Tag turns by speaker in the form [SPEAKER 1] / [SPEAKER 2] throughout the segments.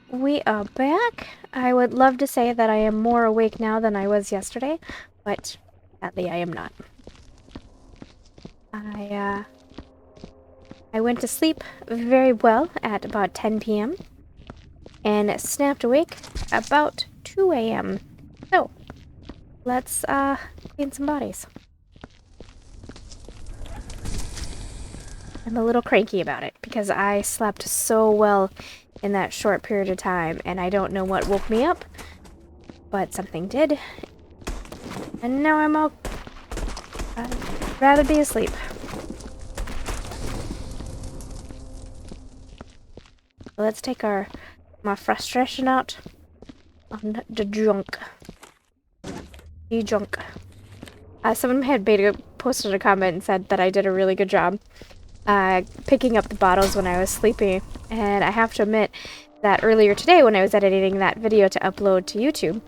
[SPEAKER 1] We are back. I would love to say that I am more awake now than I was yesterday, but sadly I am not. I went to sleep very well at about 10 p.m. and snapped awake about 2 a.m. So, let's clean some bodies. I'm a little cranky about it because I slept so well in that short period of time, and I don't know what woke me up, but something did. And now I'd rather be asleep. Let's take my frustration out on the junk. The junk. Someone had posted a comment and said that I did a really good job picking up the bottles when I was sleeping, and I have to admit that earlier today when I was editing that video to upload to YouTube,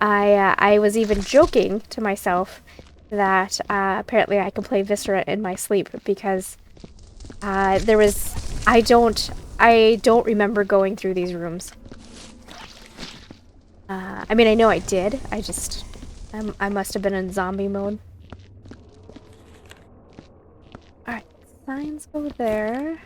[SPEAKER 1] I was even joking to myself that apparently I can play Viscera in my sleep because I don't remember going through these rooms. I mean, I know I did. I must have been in zombie mode. Alright, signs go there.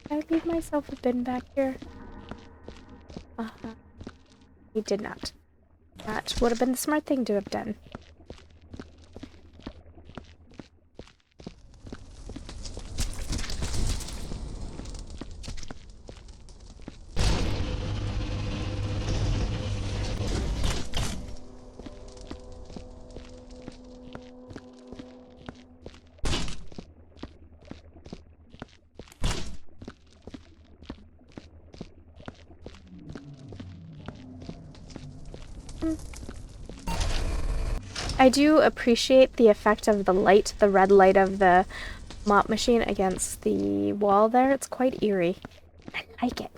[SPEAKER 1] Did I leave myself a bin back here? He did not. That would have been the smart thing to have done. I do appreciate the effect of the light, the red light of the mop machine against the wall there. It's quite eerie. I like it.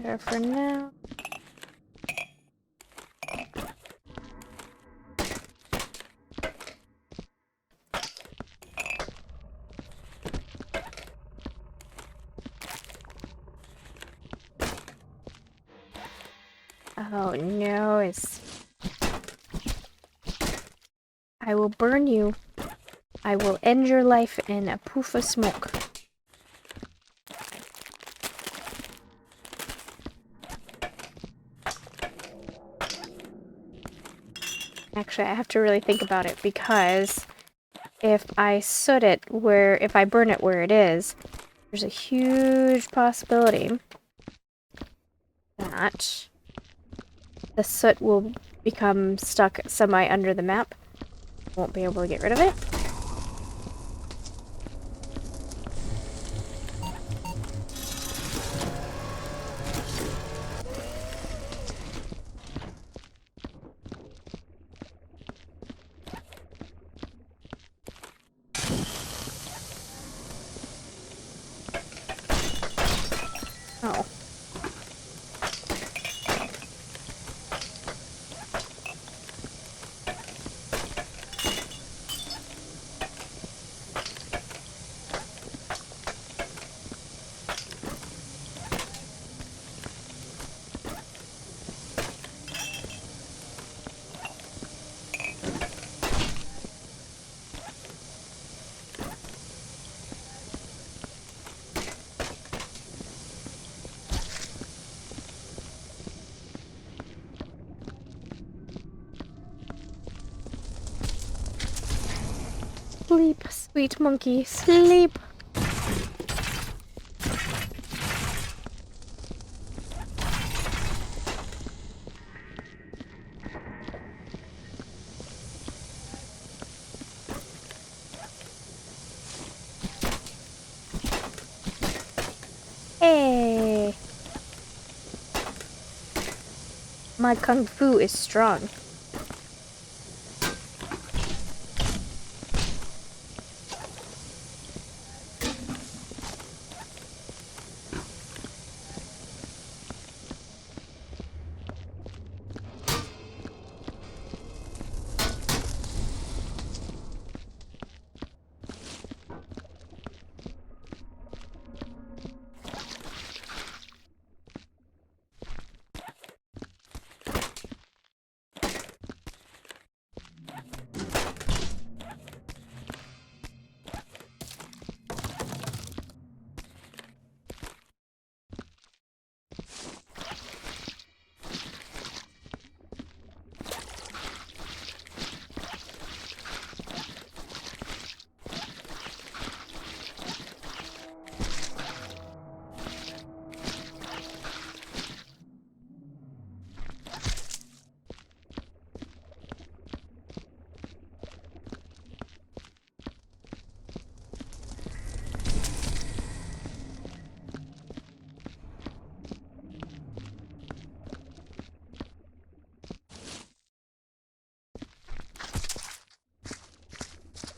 [SPEAKER 1] There for now. Oh no, I will burn you. I will end your life in a poof of smoke. Actually, I have to really think about it because if I if I burn it where it is, there's a huge possibility that the soot will become stuck semi under the map. Won't be able to get rid of it. Oh. Sleep, sweet monkey, sleep. Hey! My kung fu is strong.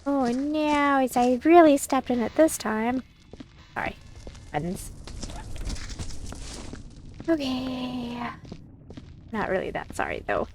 [SPEAKER 1] Oh no, I really stepped in it this time. Sorry, friends. Okay. Not really that sorry though.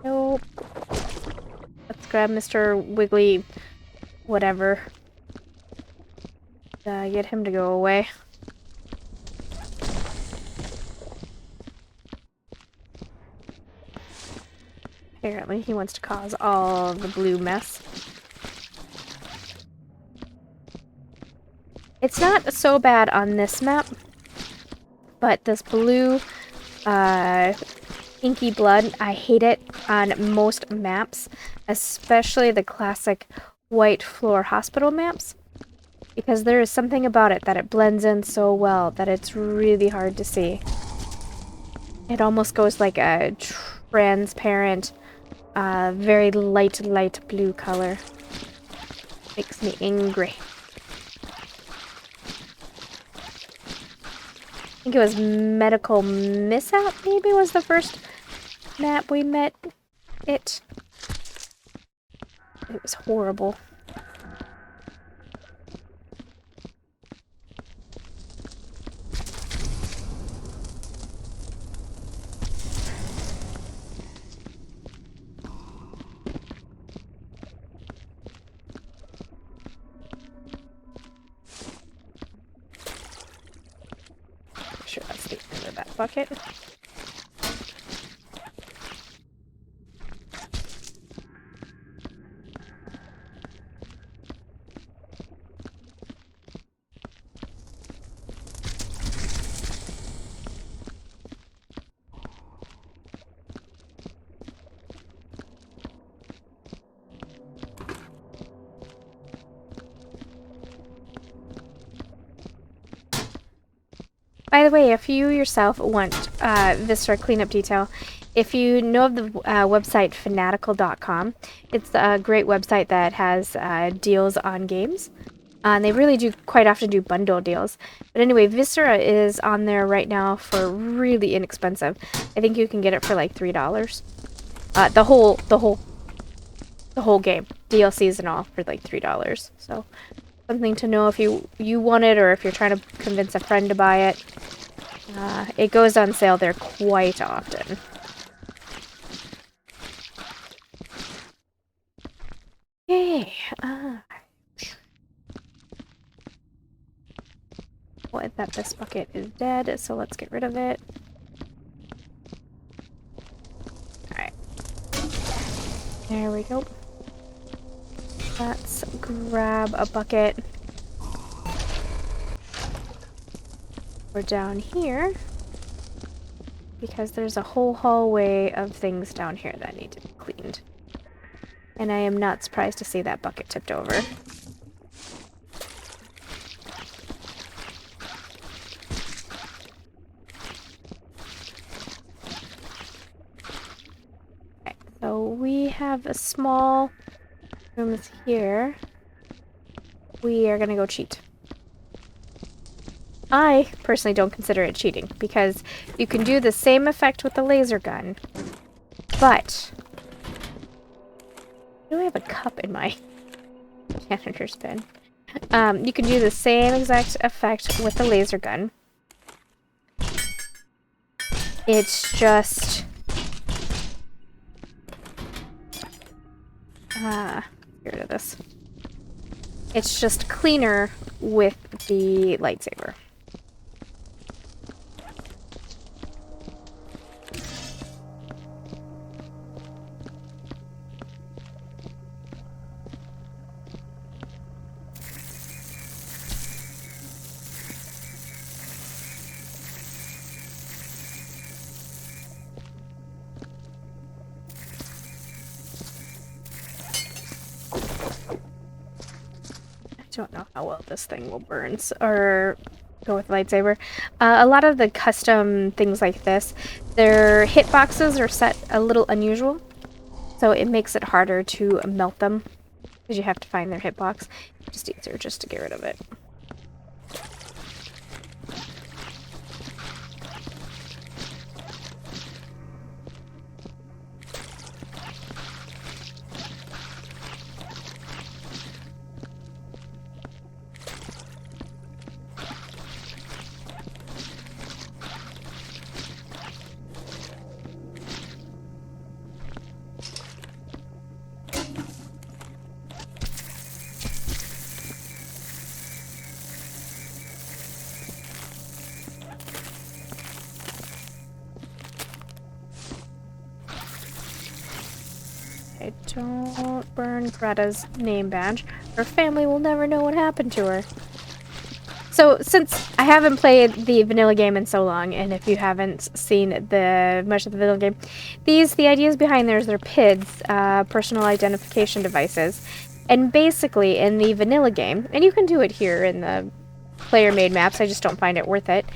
[SPEAKER 1] Nope. Let's grab Mr. Wiggly, whatever. Get him to go away. Apparently he wants to cause all the blue mess. It's not so bad on this map, but this blue, inky blood, I hate it on most maps, especially the classic white floor hospital maps, because there is something about it that it blends in so well that it's really hard to see. It almost goes like a transparent, very light blue color. Makes me angry. I think it was Medical Mishap, maybe, was the first map we met it. It was horrible. Sure, that's the end of that bucket. By the way, if you yourself want Viscera Cleanup Detail, if you know of the website fanatical.com, it's a great website that has deals on games. And they really do quite often do bundle deals. But anyway, Viscera is on there right now for really inexpensive. I think you can get it for like $3. The whole game, DLCs and all, for like $3. So something to know if you want it, or if you're trying to convince a friend to buy it. It goes on sale there quite often. Yay! what, that this bucket is dead, so let's get rid of it. Alright. There we go. Let's grab a bucket. We're down here because there's a whole hallway of things down here that need to be cleaned. And I am not surprised to see that bucket tipped over. Okay, so we have a small room here. We are gonna go cheat. I personally don't consider it cheating because you can do the same effect with the laser gun, but do I have a cup in my janitor's bin? You can do the same exact effect with the laser gun. It's just get rid of this. It's just cleaner with the lightsaber. I don't know how well this thing will burn or go with lightsaber. A lot of the custom things like this, their hitboxes are set a little unusual, so it makes it harder to melt them because you have to find their hitbox. Just easier just to get rid of it. Okay, don't burn Greta's name badge. Her family will never know what happened to her. So, since I haven't played the vanilla game in so long, and if you haven't seen much of the vanilla game, the ideas behind there is they're PIDs, personal identification devices. And basically, in the vanilla game, and you can do it here in the player-made maps, I just don't find it worth it,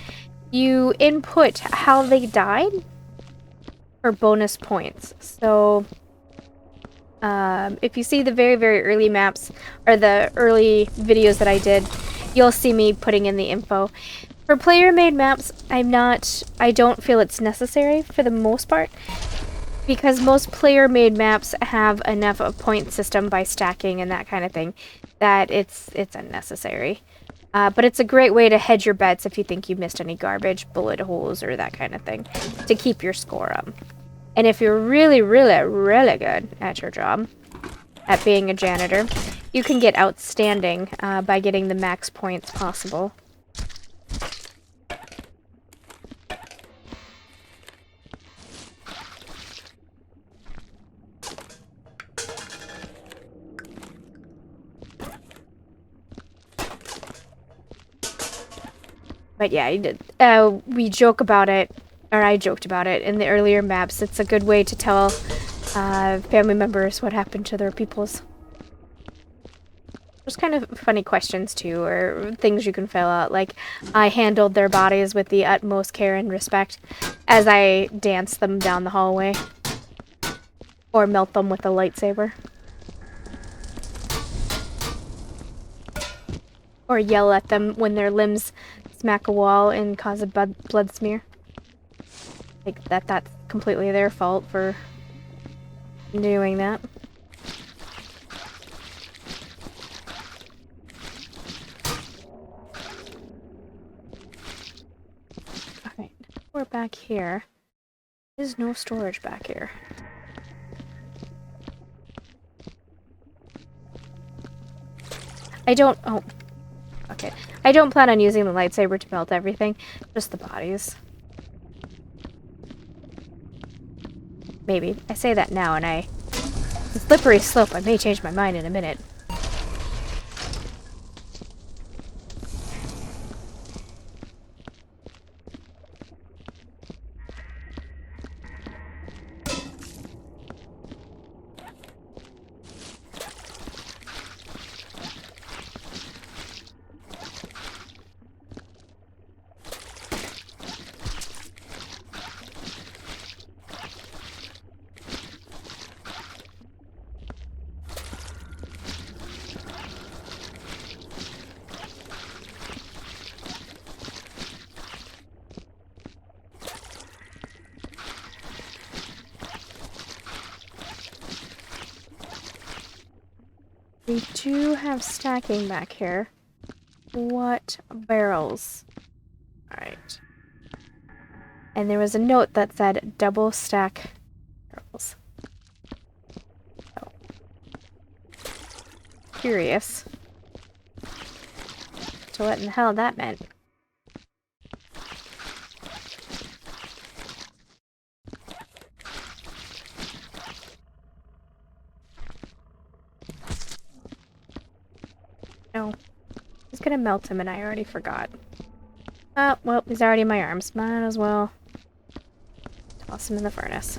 [SPEAKER 1] you input how they died for bonus points. So, if you see the very, very early maps, or the early videos that I did, you'll see me putting in the info. For player-made maps, I don't feel it's necessary for the most part, because most player-made maps have enough of a point system by stacking and that kind of thing that it's unnecessary. But it's a great way to hedge your bets if you think you missed any garbage, bullet holes, or that kind of thing, to keep your score up. And if you're really, really, really good at your job, at being a janitor, you can get outstanding by getting the max points possible. But yeah, we joke about it, or I joked about it in the earlier maps. It's a good way to tell family members what happened to their peoples. There's kind of funny questions too, or things you can fill out, like I handled their bodies with the utmost care and respect as I dance them down the hallway, or melt them with a lightsaber, or yell at them when their limbs smack a wall and cause a blood smear. Like that's completely their fault for doing that. Alright, we're back here. There's no storage back here. fuck it. I don't plan on using the lightsaber to melt everything, just the bodies. Maybe. I say that now and it's a slippery slope. I may change my mind in a minute. We do have stacking back here. What barrels? Alright. And there was a note that said double stack barrels. So. Curious to what in the hell that meant. No. He's gonna melt him and I already forgot. Oh, well, he's already in my arms. Might as well toss him in the furnace.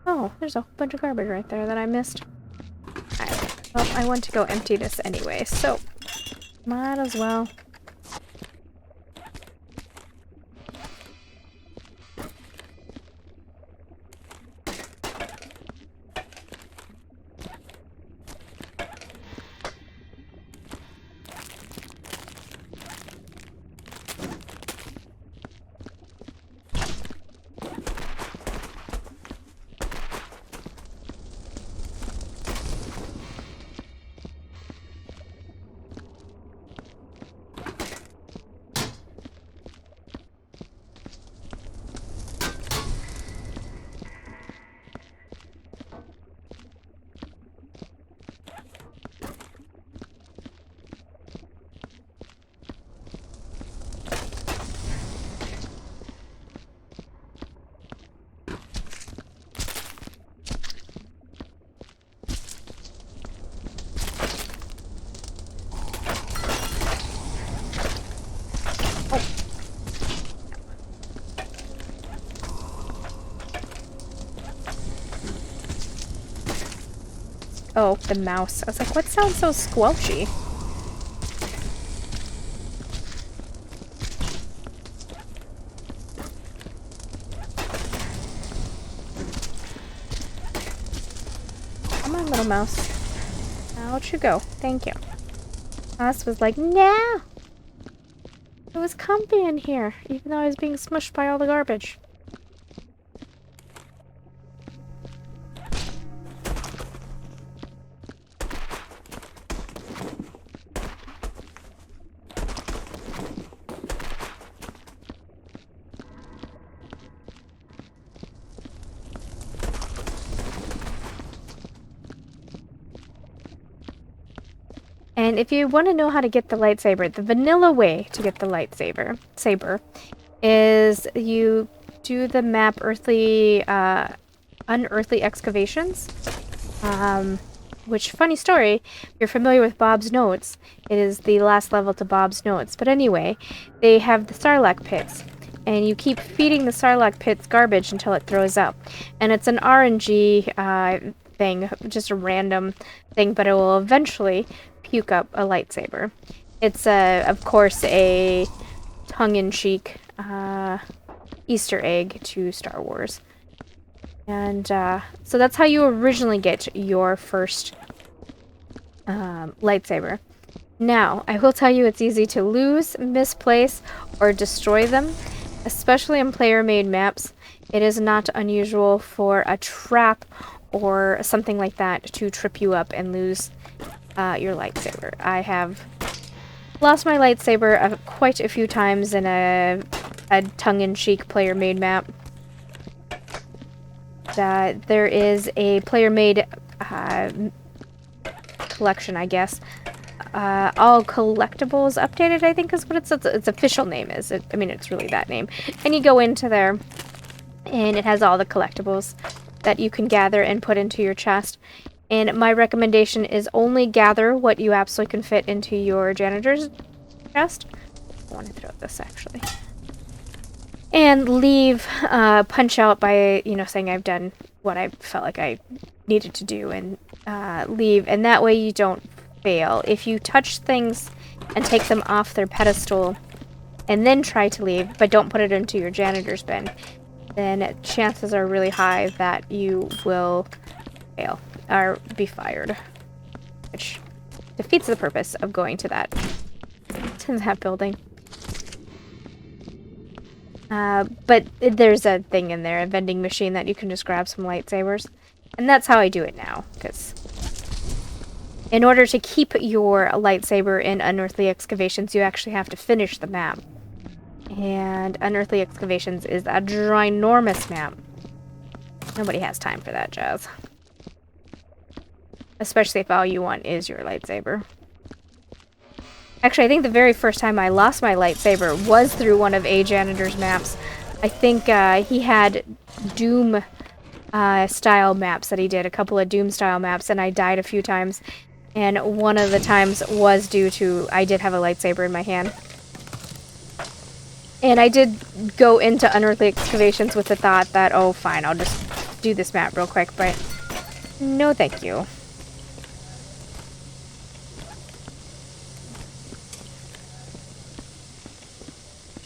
[SPEAKER 1] Oh, there's a bunch of garbage right there that I missed. Alright, well, I want to go empty this anyway, so might as well. Oh, the mouse. I was like, what sounds so squelchy? Come on, little mouse. Out you go. Thank you. Mouse was like, no! It was comfy in here, even though I was being smushed by all the garbage. And if you want to know how to get the lightsaber, the vanilla way to get the lightsaber is you do the map unearthly excavations. Which, funny story, if you're familiar with Bob's Notes, it is the last level to Bob's Notes. But anyway, they have the Sarlacc pits. And you keep feeding the Sarlacc pits garbage until it throws up. And it's an RNG thing, just a random thing, but it will eventually puke up a lightsaber. It's, of course, a tongue-in-cheek Easter egg to Star Wars. And so that's how you originally get your first lightsaber. Now, I will tell you it's easy to lose, misplace, or destroy them, especially in player-made maps. It is not unusual for a trap or something like that to trip you up and lose your lightsaber. I have lost my lightsaber quite a few times in a tongue-in-cheek player-made map. There is a player-made collection, I guess. All collectibles updated, I think is what its official name is. I mean, it's really that name. And you go into there, and it has all the collectibles that you can gather and put into your chest. And my recommendation is only gather what you absolutely can fit into your janitor's chest. I want to throw this, actually. And leave, punch out by, saying I've done what I felt like I needed to do, and leave. And that way you don't fail. If you touch things and take them off their pedestal and then try to leave, but don't put it into your janitor's bin, then chances are really high that you will fail or be fired, which defeats the purpose of going to that building. But there's a thing in there, a vending machine that you can just grab some lightsabers, and that's how I do it now, because in order to keep your lightsaber in Unearthly Excavations, you actually have to finish the map. And Unearthly Excavations is a ginormous map. Nobody has time for that jazz. Especially if all you want is your lightsaber. Actually, I think the very first time I lost my lightsaber was through one of A Janitor's maps. I think he had Doom style maps that he did, a couple of Doom style maps, and I died a few times. And one of the times was due to I did have a lightsaber in my hand. And I did go into Unearthly Excavations with the thought that, oh, fine, I'll just do this map real quick, but no thank you.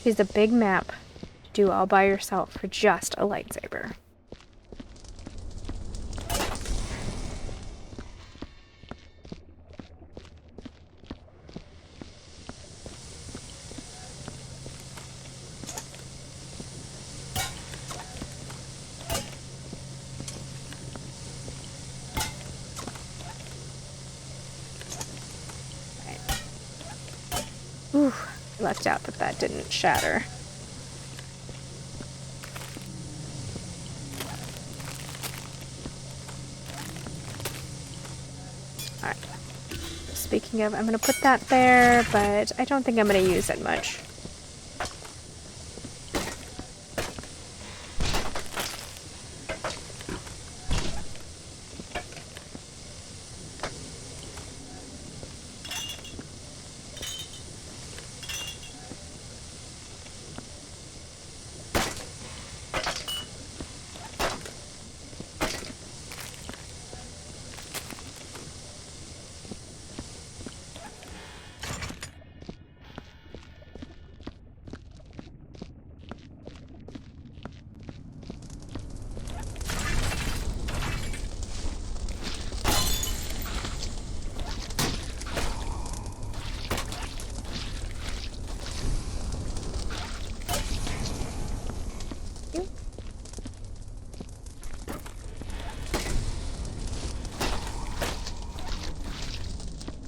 [SPEAKER 1] She's a big map to do all by yourself for just a lightsaber. Ooh, lucked out that that didn't shatter. Alright. Speaking of, I'm going to put that there, but I don't think I'm going to use it much.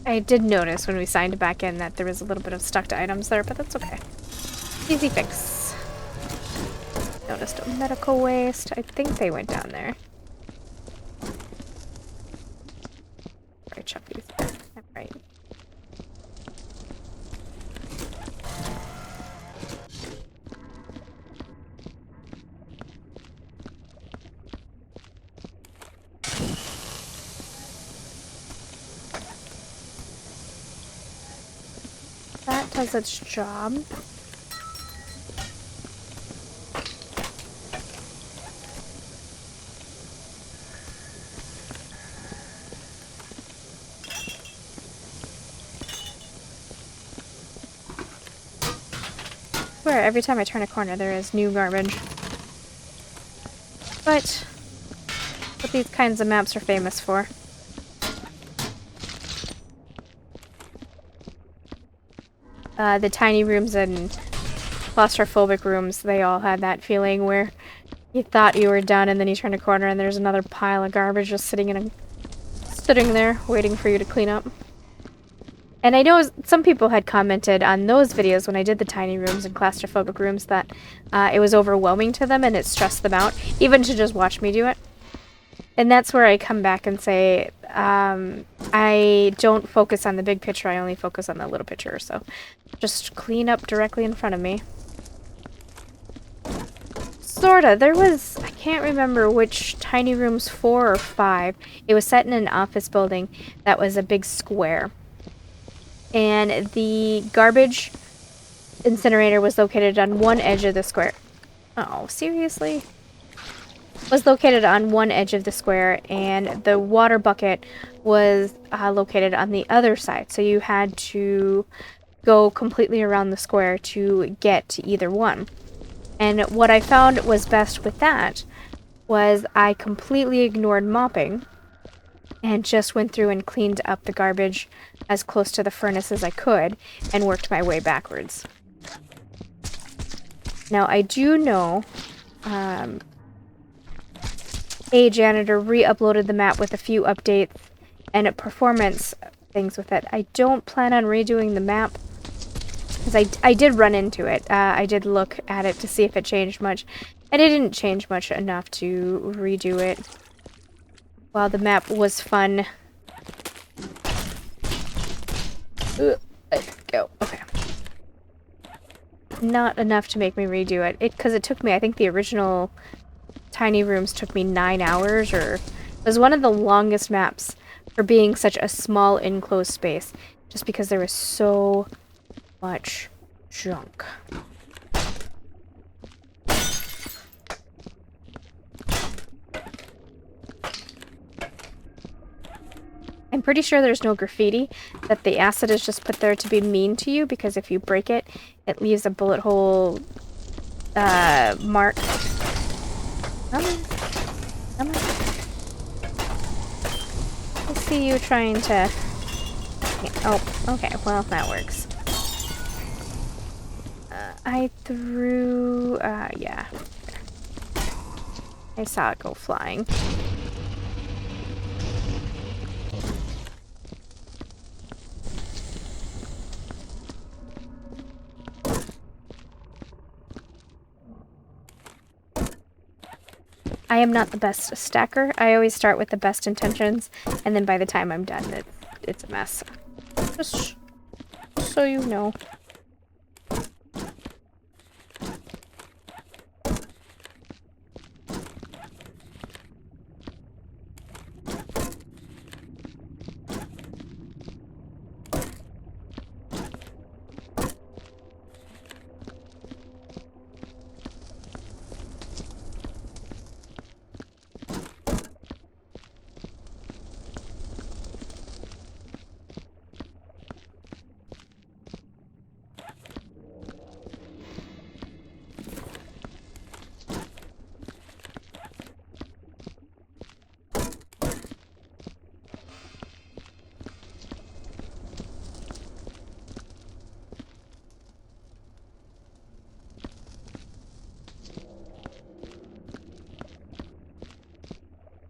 [SPEAKER 1] I did notice when we signed back in that there was a little bit of stuck to items there, but that's okay. Easy fix. Noticed medical waste. I think they went down there. Right, chuck these. I'm right. That does its job. Where every time I turn a corner there is new garbage. But what these kinds of maps are famous for. the tiny rooms and claustrophobic rooms, they all had that feeling where you thought you were done and then you turn a corner and there's another pile of garbage just sitting there waiting for you to clean up. And I know some people had commented on those videos when I did the tiny rooms and claustrophobic rooms that it was overwhelming to them and it stressed them out, even to just watch me do it. And that's where I come back and say, I don't focus on the big picture, I only focus on the little picture, so just clean up directly in front of me. Sorta. There was, I can't remember which tiny rooms, 4 or 5. It was set in an office building that was a big square. And the garbage incinerator was located on one edge of the square. Oh, seriously? Was located on one edge of the square, and the water bucket was located on the other side. So you had to go completely around the square to get to either one. And what I found was best with that was I completely ignored mopping and just went through and cleaned up the garbage as close to the furnace as I could and worked my way backwards. Now, I do know a janitor re-uploaded the map with a few updates and performance things with it. I don't plan on redoing the map because I did run into it. I did look at it to see if it changed much, and it didn't change much enough to redo it. While the map was fun. There we go. Okay. Not enough to make me redo it. Because it took me, I think the original tiny rooms took me 9 hours, or it was one of the longest maps for being such a small enclosed space, just because there was so much junk. I'm pretty sure there's no graffiti, that the acid is just put there to be mean to you, because if you break it, it leaves a bullet hole mark. Come on. Come on. I see you trying to... Oh, okay, well, that works. I threw... yeah. I saw it go flying. I am not the best stacker. I always start with the best intentions, and then by the time I'm done, it's a mess. Just so you know.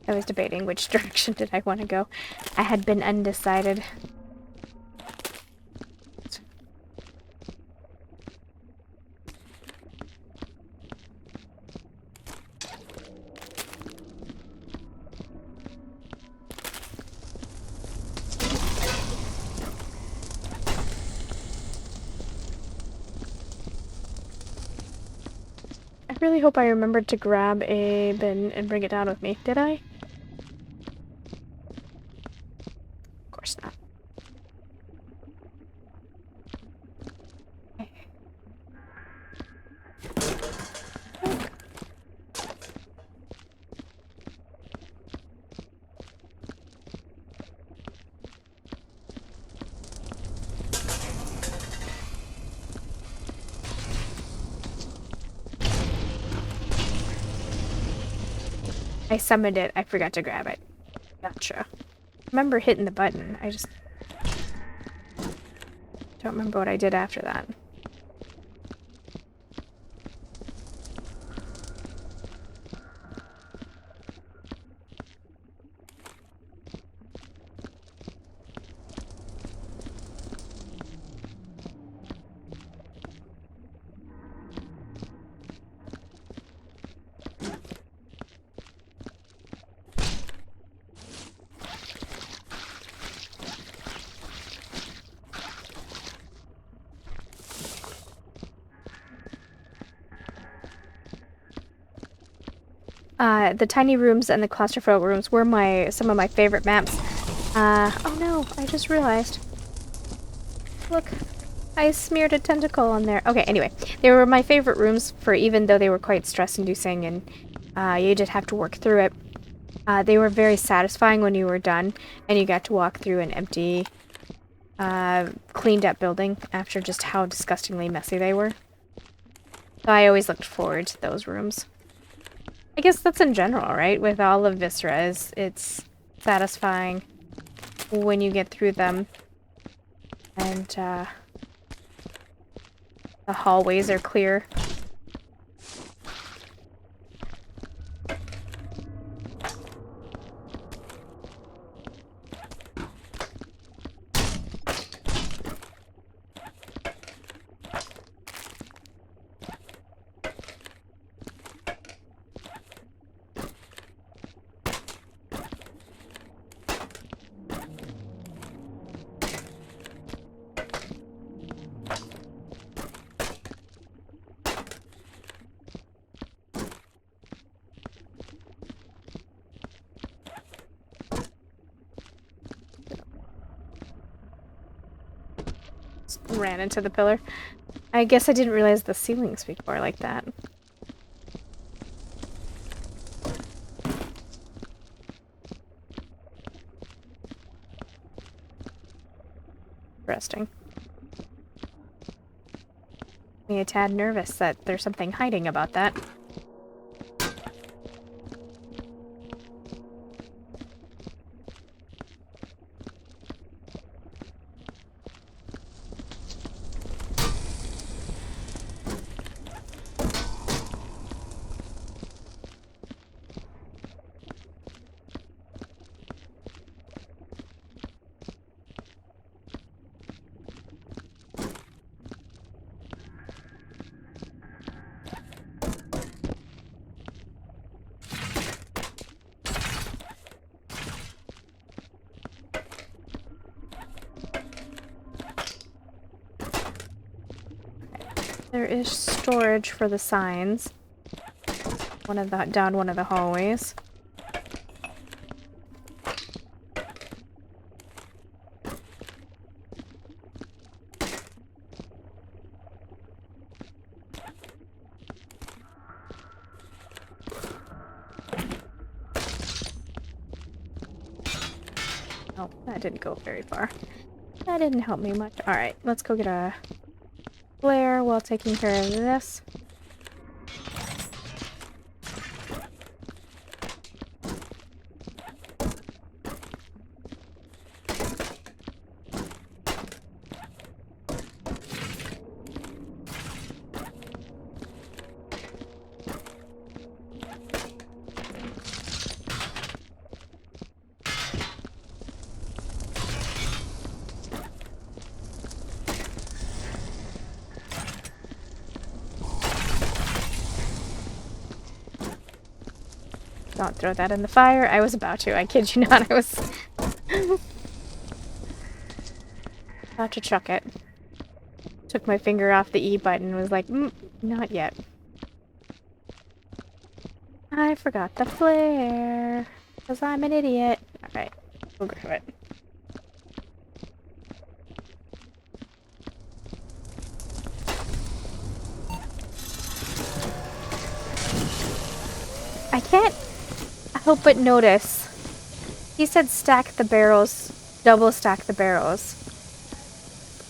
[SPEAKER 1] I was debating which direction did I want to go. I had been undecided. I really hope I remembered to grab a bin and bring it down with me. Did I? Of course not. I summoned it. I forgot to grab it. Gotcha. Remember hitting the button. I just... Don't remember what I did after that. The tiny rooms and the claustrophobic rooms were some of my favorite maps. Oh no, I just realized. Look, I smeared a tentacle on there. Okay, anyway, they were my favorite rooms for even though they were quite stress-inducing and you did have to work through it. They were very satisfying when you were done and you got to walk through an empty, cleaned up building after just how disgustingly messy they were. So I always looked forward to those rooms. I guess that's in general, right? With all of Viscera, it's satisfying when you get through them. And, the hallways are clear. Ran into the pillar. I guess I didn't realize the ceilings before like that. Interesting. Me a tad nervous that there's something hiding about that. There is storage for the signs. Down one of the hallways. Oh, that didn't go very far. That didn't help me much. Alright, let's go get a flare while taking care of this. Don't throw that in the fire. I was about to. I kid you not. I was about to chuck it. Took my finger off the E button and was like, not yet. I forgot the flare. Because I'm an idiot. Alright, we'll grab it. I can't help but notice. He said stack the barrels, double stack the barrels.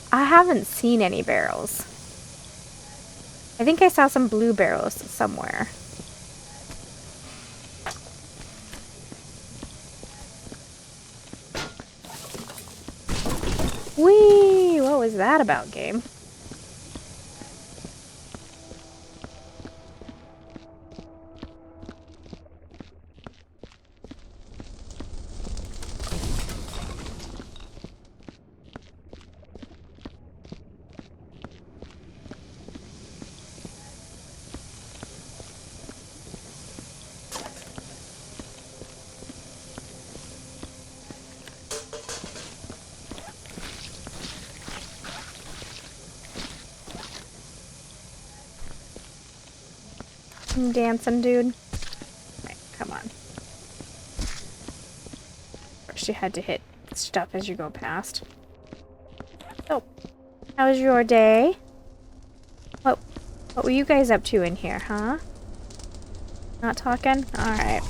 [SPEAKER 1] I haven't seen any barrels. I think I saw some blue barrels somewhere. Whee! What was that about, game? I'm dancing, dude. Right, come on. First you had to hit stuff as you go past. So, how was your day? What were you guys up to in here, huh? Not talking? Alright.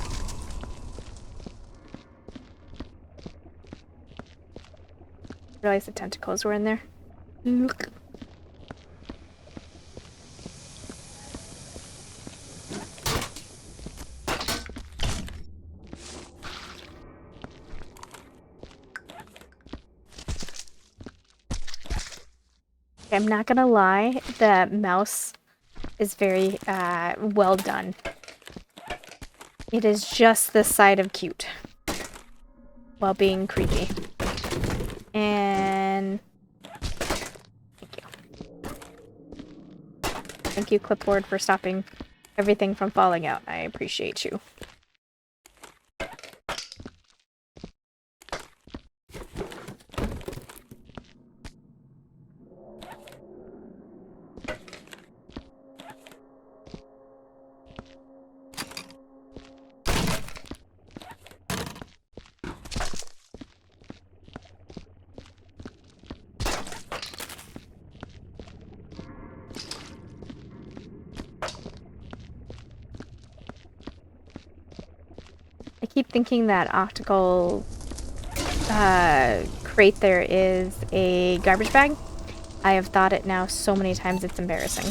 [SPEAKER 1] Realized the tentacles were in there. Look. I'm not gonna lie, the mouse is very well done. It is just the side of cute while being creepy. And thank you. Thank you, clipboard, for stopping everything from falling out. I appreciate you. I keep thinking that optical crate there is a garbage bag. I have thought it now so many times it's embarrassing.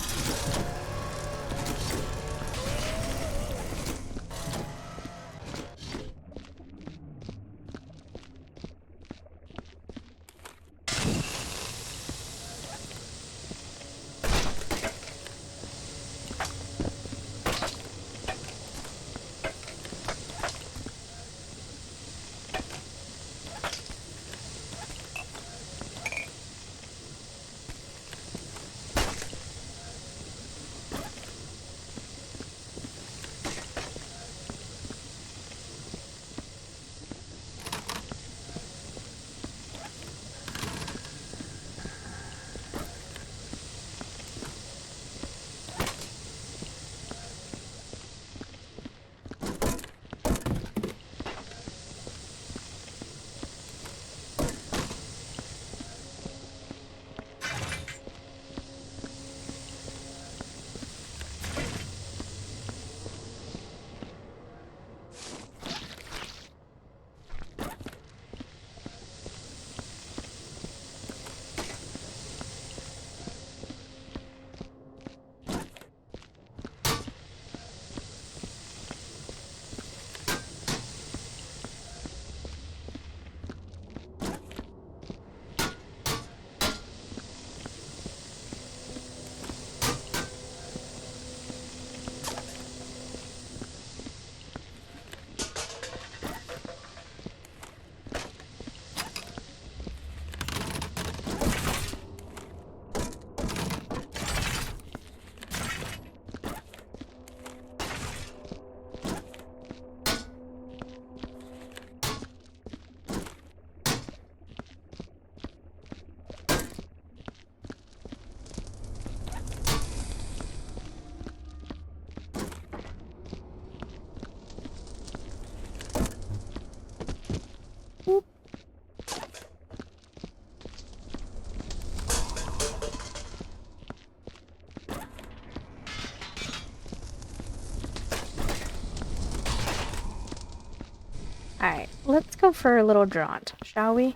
[SPEAKER 1] Alright, let's go for a little jaunt, shall we?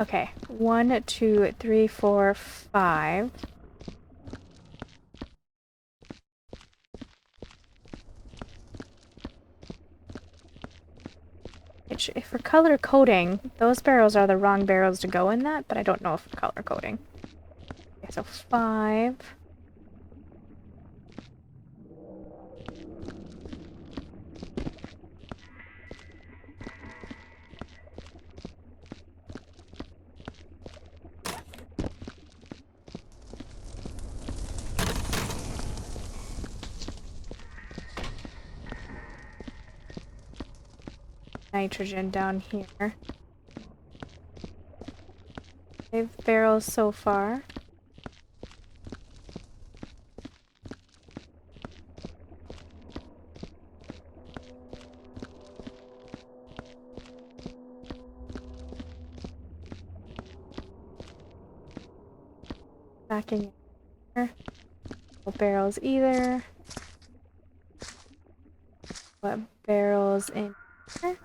[SPEAKER 1] Okay, 1, 2, 3, 4, 5. Which, if for color coding, those barrels are the wrong barrels to go in that, but I don't know if for color coding. Okay, so 5. Nitrogen down here. 5 barrels so far. Backing in here. No barrels either. What barrels in here?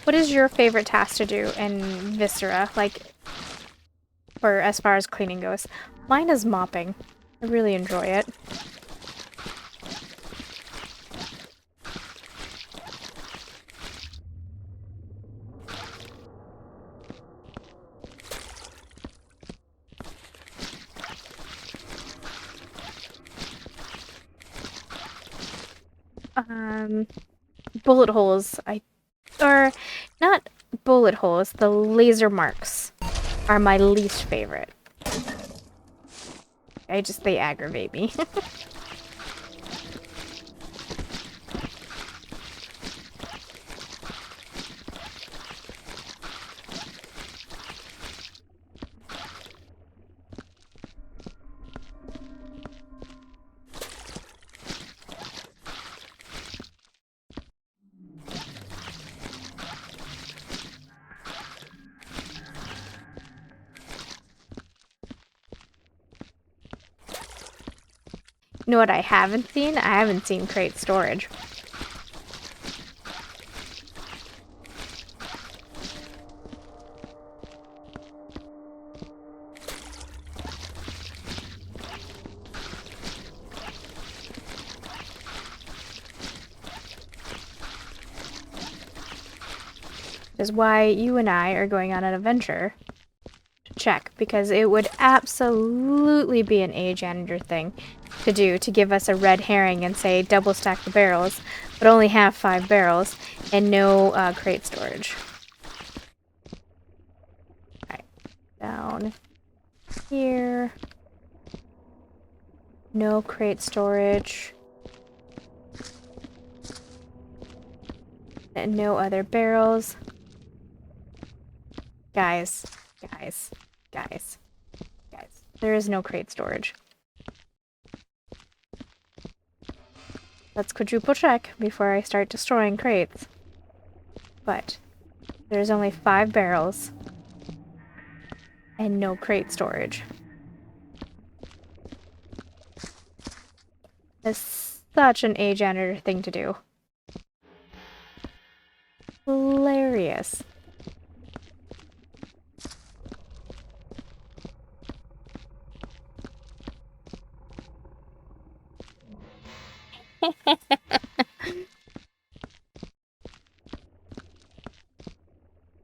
[SPEAKER 1] What is your favorite task to do in Viscera? Like, for as far as cleaning goes. Mine is mopping. I really enjoy it. Bullet holes, or not bullet holes, the laser marks are my least favorite. They aggravate me. You know what I haven't seen? I haven't seen crate storage. Which is why you and I are going on an adventure to check, because it would absolutely be an janitor thing to do, to give us a red herring and say double stack the barrels, but only have 5 barrels and no crate storage. Alright, down here. No crate storage. And no other barrels. Guys. There is no crate storage. Let's quadruple check before I start destroying crates. But there's only 5 barrels and no crate storage. It's such an janitor thing to do. Hilarious.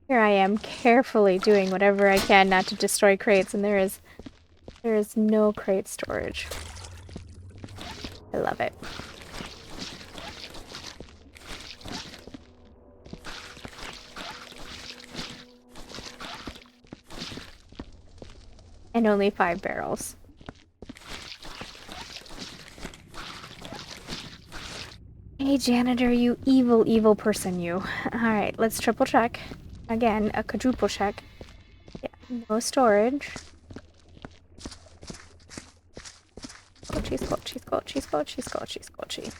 [SPEAKER 1] Here I am, carefully doing whatever I can not to destroy crates, and there is no crate storage. I love it. And only 5 barrels. Hey, janitor, you evil, evil person, you. Alright, let's triple check. Again, a quadruple check. Yeah, no storage. Squelchy, squelchy, squelchy, squelchy, squelchy, squelchy.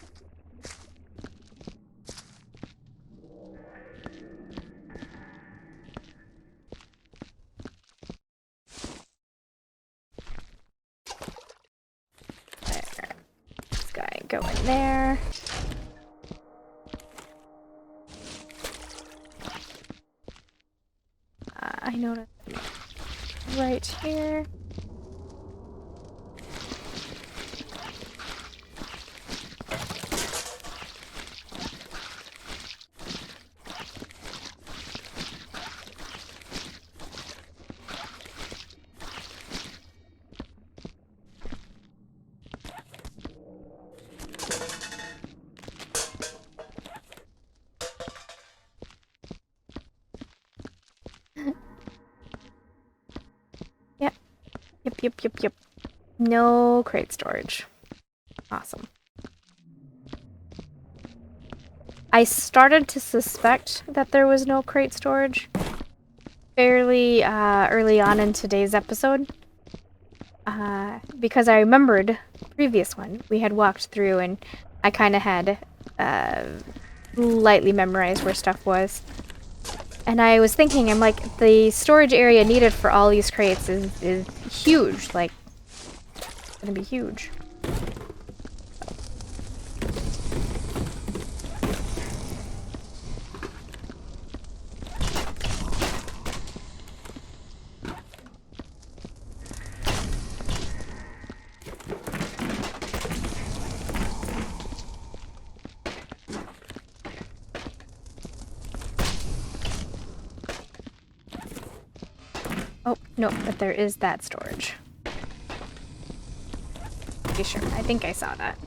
[SPEAKER 1] There. This guy go in there. I noticed right here. Yep. Yep. No crate storage. Awesome. I started to suspect that there was no crate storage fairly early on in today's episode. Because I remembered the previous one we had walked through and I kind of had lightly memorized where stuff was. And I was thinking, I'm like, the storage area needed for all these crates is huge. Like, it's gonna be huge. Oh, no, but there is that storage. Okay, sure. I think I saw that.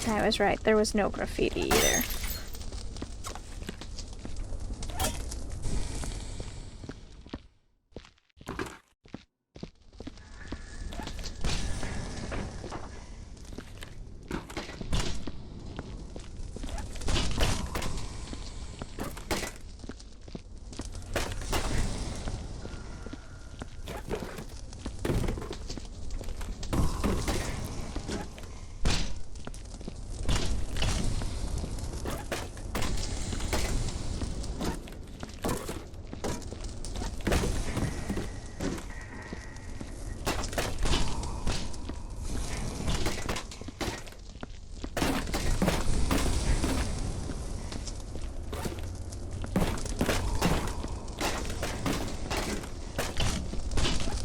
[SPEAKER 1] I was right. There was no graffiti either.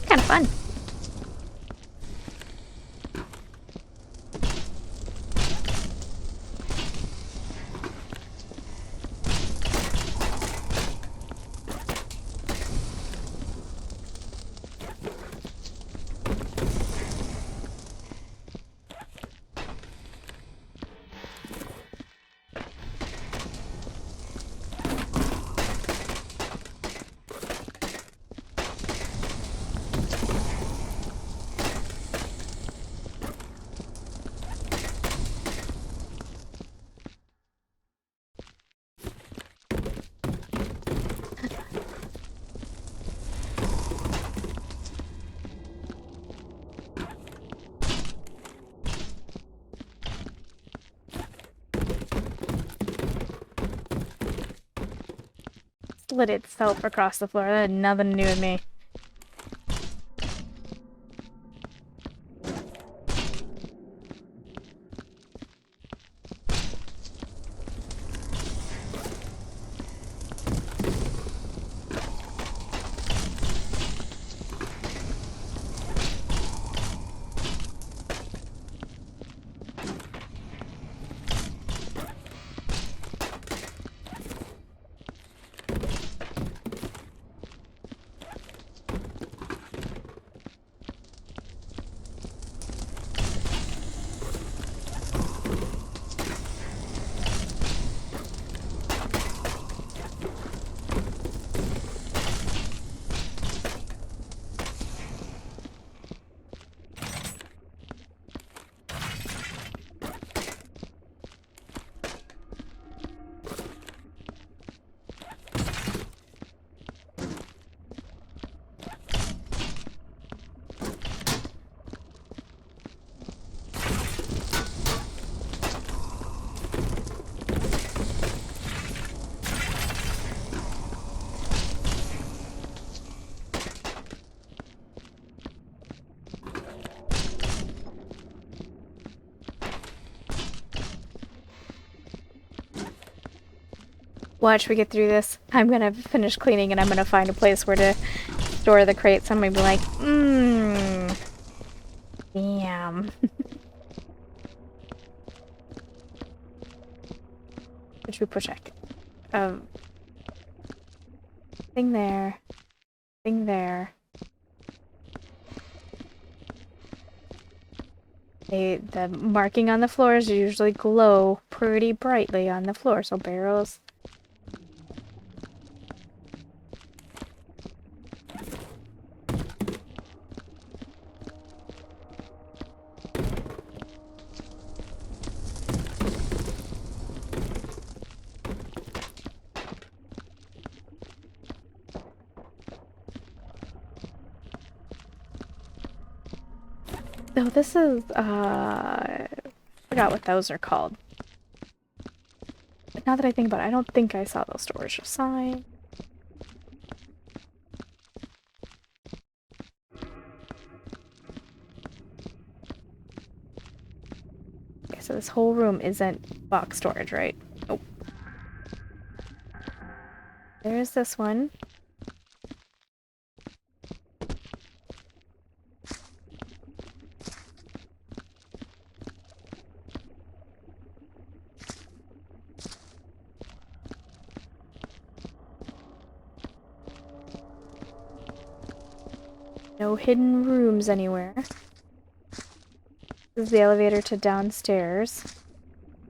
[SPEAKER 1] Kind of fun. Slid itself across the floor. That had nothing to do with me. Watch we get through this. I'm gonna finish cleaning and I'm gonna find a place where to store the crates. I'm gonna be like, damn. What should we push check? Thing there. Thing there. The marking on the floors usually glow pretty brightly on the floor, so barrels. No, this is, I forgot what those are called. But now that I think about it, I don't think I saw those storage signs. Okay, so this whole room isn't box storage, right? Nope. There's this one. No hidden rooms anywhere. This is the elevator to downstairs.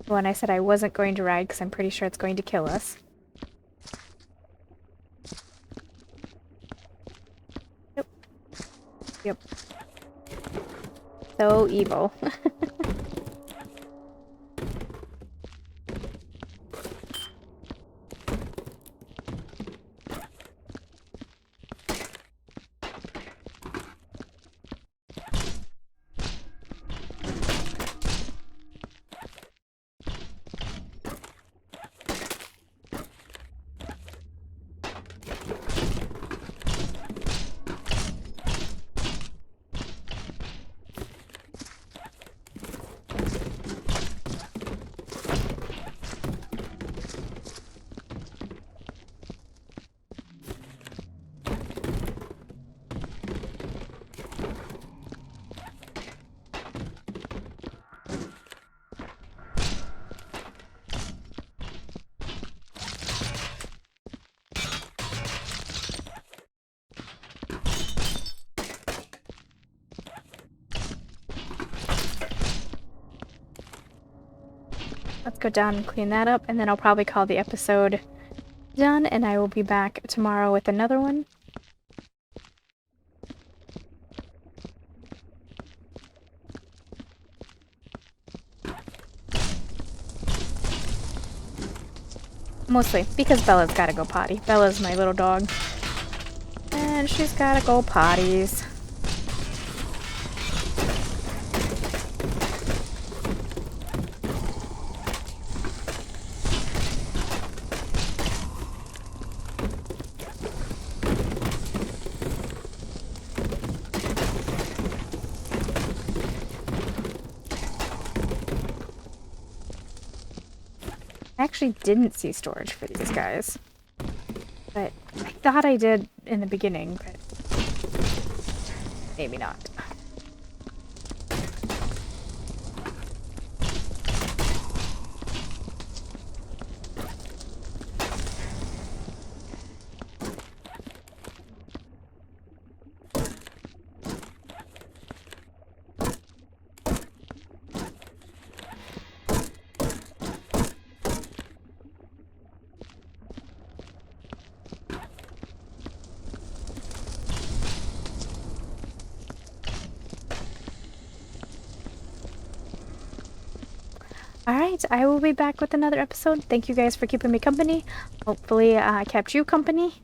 [SPEAKER 1] The one I said I wasn't going to ride because I'm pretty sure it's going to kill us. Yep. Yep. So evil. Let's go down and clean that up, and then I'll probably call the episode done, and I will be back tomorrow with another one. Mostly because Bella's gotta go potty. Bella's my little dog. And she's gotta go potties. I actually didn't see storage for these guys. But I thought I did in the beginning, but maybe not. Alright, I will be back with another episode. Thank you guys for keeping me company. Hopefully I kept you company.